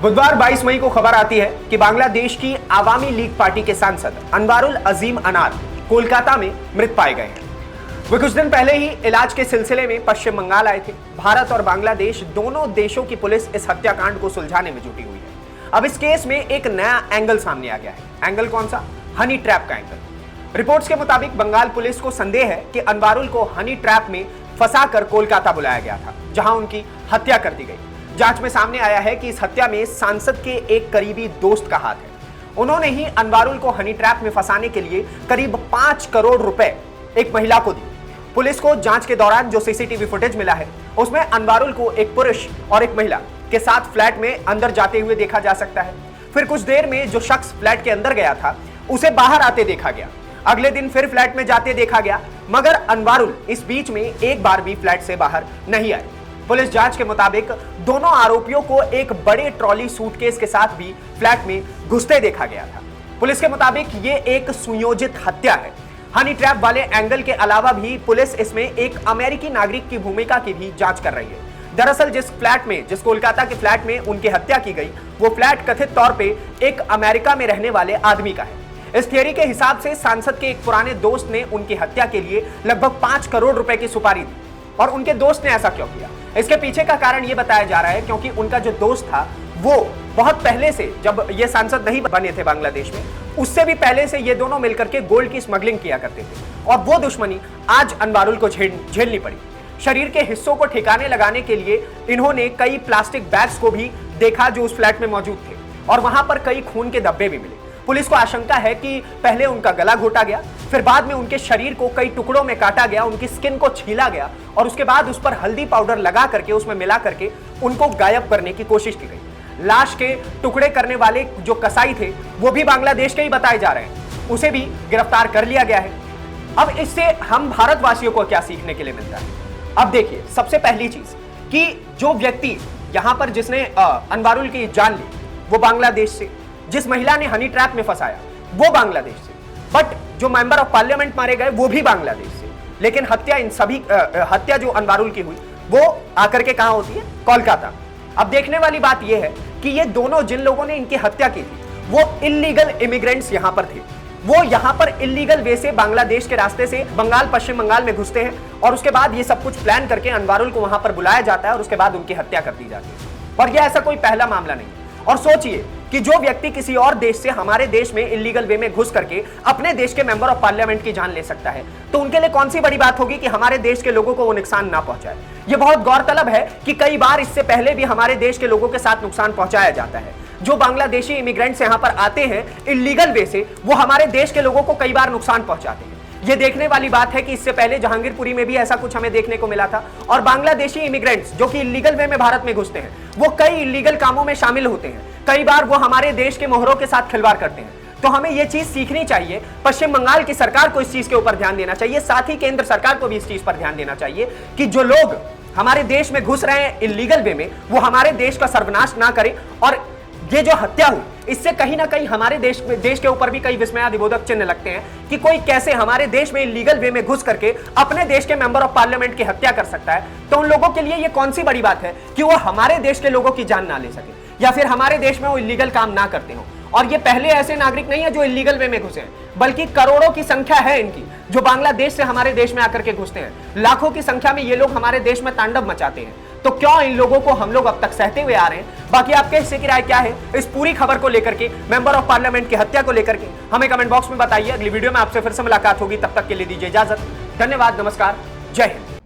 बुधवार 22 मई को खबर आती है कि बांग्लादेश की आवामी लीग पार्टी के सांसद अनवारुल अजीम अनार कोलकाता में मृत पाए गए हैं। वे कुछ दिन पहले ही इलाज के सिलसिले में पश्चिम बंगाल आए थे। भारत और बांग्लादेश दोनों देशों की पुलिस इस हत्याकांड को सुलझाने में जुटी हुई है। अब इस केस में एक नया एंगल सामने आ गया है। एंगल कौन सा? हनी ट्रैप का एंगल। रिपोर्ट्स के मुताबिक बंगाल पुलिस को संदेह है कि अनवारुल को हनी ट्रैप में फंसाकर कोलकाता बुलाया गया था, जहां उनकी हत्या कर दी गई। जांच में सामने आया है कि इस हत्या में सांसद के एक करीबी दोस्त का हाथ है। उन्होंने ही अनवारुल को हनी ट्रैप में फंसाने के लिए करीब 5 करोड़ रुपए एक महिला को दी। पुलिस को जांच के दौरान जो सीसीटीवी फुटेज मिला है, उसमें अनवारुल को एक पुरुष और एक महिला के साथ फ्लैट में अंदर जाते हुए देखा जा सकता है। फिर कुछ देर में जो शख्स फ्लैट के अंदर गया था, उसे बाहर आते देखा गया। अगले दिन फिर फ्लैट में जाते देखा गया, मगर अनवारुल इस बीच में एक बार भी फ्लैट से बाहर नहीं आए। पुलिस जांच के मुताबिक दोनों आरोपियों को एक बड़े ट्रॉली सूटकेस के साथ भी फ्लैट में घुसते देखा गया था। पुलिस के मुताबिक ये एक सुयोजित हत्या है। हनी ट्रैप वाले एंगल के अलावा भी पुलिस इसमें एक अमेरिकी नागरिक की भूमिका की भी जांच कर रही है। दरअसल जिस कोलकाता के फ्लैट में उनकी हत्या की गई, वो फ्लैट कथित तौर पे एक अमेरिका में रहने वाले आदमी का है। इस थियरी के हिसाब से सांसद के एक पुराने दोस्त ने उनकी हत्या के लिए लगभग 5 करोड़ रुपए की सुपारी दी। और उनके दोस्त ने ऐसा क्यों किया? इसके पीछे का कारण यह बताया जा रहा है क्योंकि उनका जो दोस्त था, वो बहुत पहले से, जब ये सांसद नहीं बने थे बांग्लादेश में, उससे भी पहले से ये दोनों मिलकर के गोल्ड की स्मगलिंग किया करते थे। और वो दुश्मनी आज अनवारुल को झेलनी पड़ी। शरीर के हिस्सों को ठिकाने लगाने के लिए इन्होंने कई प्लास्टिक बैग्स को भी देखा जो उस फ्लैट में मौजूद थे, और वहां पर कई खून के धब्बे भी मिले। पुलिस को आशंका है कि पहले उनका गला घोटा गया, फिर बाद में उनके शरीर को कई टुकड़ों में काटा गया, उनकी स्किन को छीला गया, और उसके बाद उस पर हल्दी पाउडर लगा करके उसमें मिला करके उनको गायब करने की कोशिश की गई। लाश के टुकड़े करने वाले जो कसाई थे, वो भी बांग्लादेश के ही बताए जा रहे हैं। उसे भी गिरफ्तार कर लिया गया है। अब इससे हम भारतवासियों को क्या सीखने के लिए मिलता है? अब देखिए, सबसे पहली चीज कि जो व्यक्ति यहां पर जिसने अनवारुल की जान ली, वो बांग्लादेश से, जिस महिला ने हनी ट्रैप में फंसाया वो बांग्लादेश से, बट जो मेंबर ऑफ पार्लियामेंट मारे गए वो भी बांग्लादेश से। लेकिन हत्या जो अनवारुल की हुई, वो आकर के कहां होती है? कोलकाता। अब देखने वाली बात यह है कि ये दोनों जिन लोगों ने इनकी हत्या की थी, वो इल्लीगल इमिग्रेंट्स यहां पर थे। वो यहां पर इल्लीगल वे से बांग्लादेश के रास्ते से पश्चिम बंगाल में घुसते हैं, और उसके बाद ये सब कुछ प्लान करके अनवारुल को वहां पर बुलाया जाता है, और उसके बाद उनकी हत्या कर दी जाती है। और यह ऐसा कोई पहला मामला नहीं। और सोचिए कि जो व्यक्ति किसी और देश से हमारे देश में इल्लीगल वे में घुस करके अपने देश के मेंबर ऑफ पार्लियामेंट की जान ले सकता है, तो उनके लिए कौन सी बड़ी बात होगी कि हमारे देश के लोगों को वो नुकसान ना पहुंचाए। यह बहुत गौरतलब है कि कई बार इससे पहले भी हमारे देश के लोगों के साथ नुकसान पहुंचाया जाता है। जो बांग्लादेशी इमिग्रेंट्स यहां पर आते हैं इल्लीगल वे से, वो हमारे देश के लोगों को कई बार नुकसान पहुंचाते हैं। ये देखने वाली बात है कि इससे पहले जहांगीरपुरी में भी ऐसा कुछ हमें देखने को मिला था। और बांग्लादेशी इमिग्रेंट्स जो कि इल्लीगल वे में भारत में घुसते हैं, वो कई इल्लीगल कामों में शामिल होते हैं। कई बार वो हमारे देश के मोहरों के साथ खिलवाड़ करते हैं। तो हमें यह चीज सीखनी चाहिए। पश्चिम बंगाल की सरकार को इस चीज के ऊपर ध्यान देना चाहिए, साथ ही केंद्र सरकार को भी इस चीज पर ध्यान देना चाहिए कि जो लोग हमारे देश में घुस रहे हैं इल्लीगल वे में, वो हमारे देश का सर्वनाश ना करें। और ये जो हत्या हुई, इससे कहीं ना कहीं हमारे देश के ऊपर भी कई विस्मयादिबोधक चिन्ह लगते हैं कि कोई कैसे हमारे देश में इल्लीगल वे में घुस करके अपने देश के मेंबर ऑफ पार्लियामेंट की हत्या कर सकता है। तो उन लोगों के लिए ये कौन सी बड़ी बात है कि वो हमारे देश के लोगों की जान ना ले सके, या फिर हमारे देश में वो इल्लीगल काम ना करते हो। और ये पहले ऐसे नागरिक नहीं है जो इल्लीगल वे में घुसे हैं, बल्कि करोड़ों की संख्या है इनकी जो बांग्लादेश से हमारे देश में आकर के घुसते हैं। लाखों की संख्या में ये लोग हमारे देश में तांडव मचाते हैं। तो क्यों इन लोगों को हम लोग अब तक सहते हुए आ रहे हैं? बाकी आपके हिस्से की राय क्या है इस पूरी खबर को लेकर के, मेंबर ऑफ पार्लियामेंट की हत्या को लेकर के? हमें कमेंट बॉक्स में बताइए। अगली वीडियो में आपसे फिर से मुलाकात होगी, तब तक के लिए दीजिए इजाजत। धन्यवाद, नमस्कार, जय हिंद।